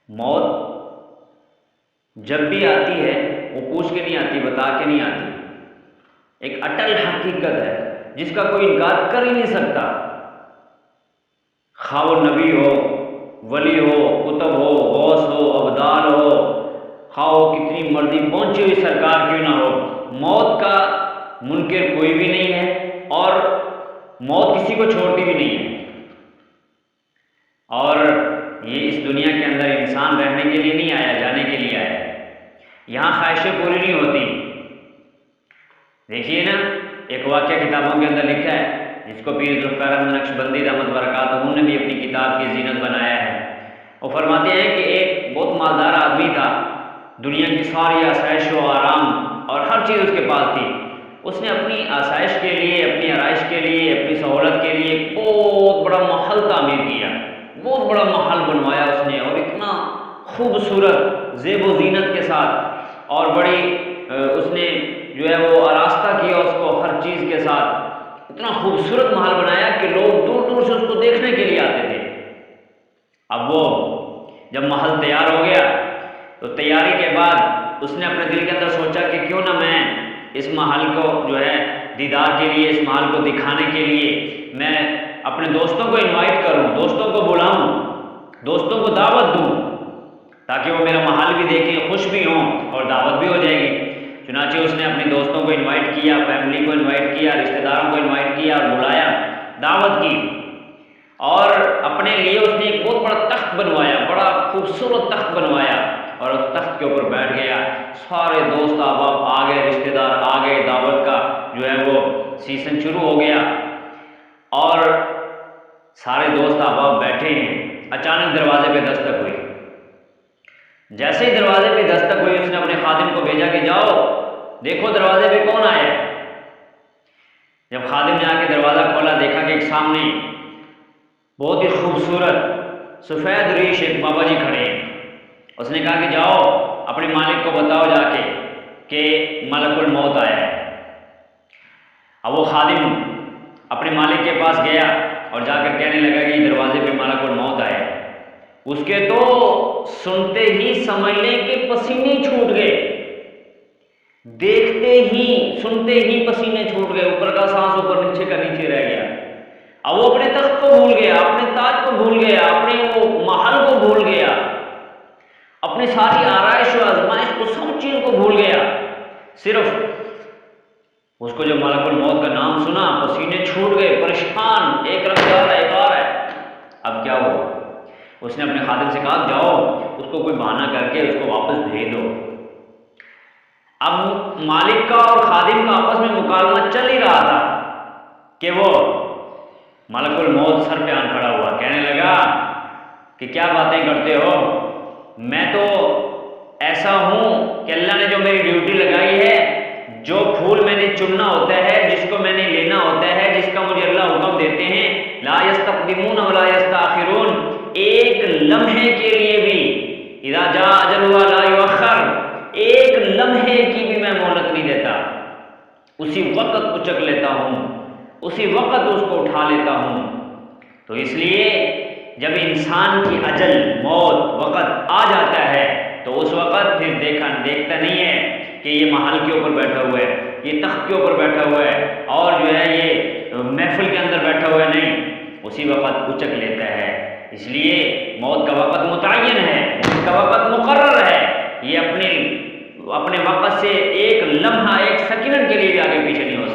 موت جب بھی آتی ہے وہ پوچھ کے نہیں آتی، بتا کے نہیں آتی، ایک اٹل حقیقت ہے جس کا کوئی انکار کر ہی نہیں سکتا، خواہ وہ نبی ہو، ولی ہو، کتب ہو، غوث ہو، ابدال ہو، خواہ وہ کتنی مرضی پہنچی ہوئی سرکار کیوں نہ ہو، موت کا منکر کوئی بھی نہیں ہے اور موت کسی کو چھوڑتی بھی نہیں ہے۔ اور یہ اس دنیا کے اندر انسان رہنے کے لیے نہیں آیا، جانے کے لیے آیا، یہاں خواہشیں پوری نہیں ہوتی۔ دیکھیے نا، ایک واقعہ کتابوں کے اندر لکھا ہے جس کو پیر ذوالفقار احمد نقشبندی رحمۃ برکاتہ نے بھی اپنی کتاب کی زینت بنایا ہے۔ وہ فرماتے ہیں کہ ایک بہت مالدار آدمی تھا، دنیا کی ساری آسائش و آرام اور ہر چیز اس کے پاس تھی، اس نے اپنی آسائش کے لیے، اپنی آرائش کے لیے، اپنی سہولت کے لیے ایک بہت بڑا محل تعمیر کیا، بہت بڑا محل بنوایا اس نے، اور اتنا خوبصورت زیب و زینت کے ساتھ، اور بڑی اس نے جو ہے وہ آراستہ کیا اس کو ہر چیز کے ساتھ، اتنا خوبصورت محل بنایا کہ لوگ دور دور سے اس کو دیکھنے کے لیے آتے تھے۔ اب وہ جب محل تیار ہو گیا تو تیاری کے بعد اس نے اپنے دل کے اندر سوچا کہ کیوں نہ میں اس محل کو جو ہے دیدار کے لیے، اس محل کو دکھانے کے لیے میں اپنے دوستوں کو انوائٹ کروں، دوستوں کو بلاؤں، دوستوں کو دعوت دوں، تاکہ وہ میرا محل بھی دیکھیں، خوش بھی ہوں اور دعوت بھی ہو جائے گی۔ چنانچہ اس نے اپنے دوستوں کو انوائٹ کیا، فیملی کو انوائٹ کیا، رشتہ داروں کو انوائٹ کیا، بلایا، دعوت کی، اور اپنے لیے اس نے ایک بہت بڑا تخت بنوایا، بڑا خوبصورت تخت بنوایا، اور اس تخت کے اوپر بیٹھ گیا۔ سارے دوست احباب آ گئے، رشتہ دار آ گئے، دعوت کا جو ہے وہ سیزن شروع ہو گیا، اور سارے دوست احباب بیٹھے ہیں۔ اچانک دروازے پہ دستک ہوئی۔ جیسے ہی دروازے پہ دستک ہوئی اس نے اپنے خادم کو بھیجا کہ جاؤ دیکھو دروازے پہ کون آیا۔ جب خادم نے آ کے دروازہ کھولا، دیکھا کہ ایک سامنے بہت ہی خوبصورت سفید ریش ایک بابا جی کھڑے ہیں۔ اس نے کہا کہ جاؤ اپنے مالک کو بتاؤ جا کے کہ ملک الموت آیا ہے۔ اب وہ خادم اپنے مالک کے پاس گیا اور جا کر کہنے لگا کہ دروازے پہ ملک الموت آیا ہے۔ اس کے تو سنتے ہی سمجھ لیں کہ پسینے چھوٹ گئے، دیکھتے ہی سنتے ہی پسینے چھوٹ گئے، اوپر کا سانس اوپر، نیچے کا نیچے رہ گیا۔ اب وہ اپنے تخت کو بھول گیا، اپنے تاج کو بھول گیا، اپنے وہ محل کو بھول گیا، اپنی ساری آرائش و آزمائش کو، سب چیز کو بھول گیا۔ صرف اس کو جب ملک الموت کا نام سنا پسینے چھوٹ گئے، پریشان، ایک رنگ جا رہا ہے، ایک آ رہا ہے۔ اب کیا ہوا؟ اس نے اپنے خادم سے کہا جاؤ اس کو کوئی بہانہ کر کے اس کو واپس بھیج دو۔ اب مالک کا اور خادم کا آپس میں مکالمہ چل ہی رہا تھا کہ وہ ملک الموت سر پہ آن کھڑا ہوا، کہنے لگا کہ کیا باتیں کرتے ہو، میں تو ایسا ہوں کہ اللہ نے جو میری ڈیوٹی لگائی ہے، جو پھول میں نے چننا ہوتا ہے، جس کو میں نے لینا ہوتا ہے، جس کا مجھے اللہ حکم دیتے ہیں، لا یستقدمون ولا یستاخرون، ایک لمحے کے لیے بھی، اذا جاء اجلها لا یؤخر، ایک لمحے کی بھی میں مہلت نہیں دیتا، اسی وقت اچک لیتا ہوں، اسی وقت اس کو اٹھا لیتا ہوں۔ تو اس لیے جب انسان کی اجل، موت، وقت آ جاتا ہے تو اس وقت پھر دیکھتا نہیں ہے کہ یہ محل کے اوپر بیٹھا ہوا ہے، یہ تخت کے اوپر بیٹھا ہوا ہے، اور جو ہے یہ محفل کے اندر بیٹھا ہوا ہے، نہیں، اسی وقت اچک لیتا ہے۔ اس لیے موت کا وقت متعین ہے، موت کا وقت مقرر ہے، یہ اپنے وقت سے ایک لمحہ، ایک سیکنڈ کے لیے بھی آگے پیچھے نہیں ہو سکتا۔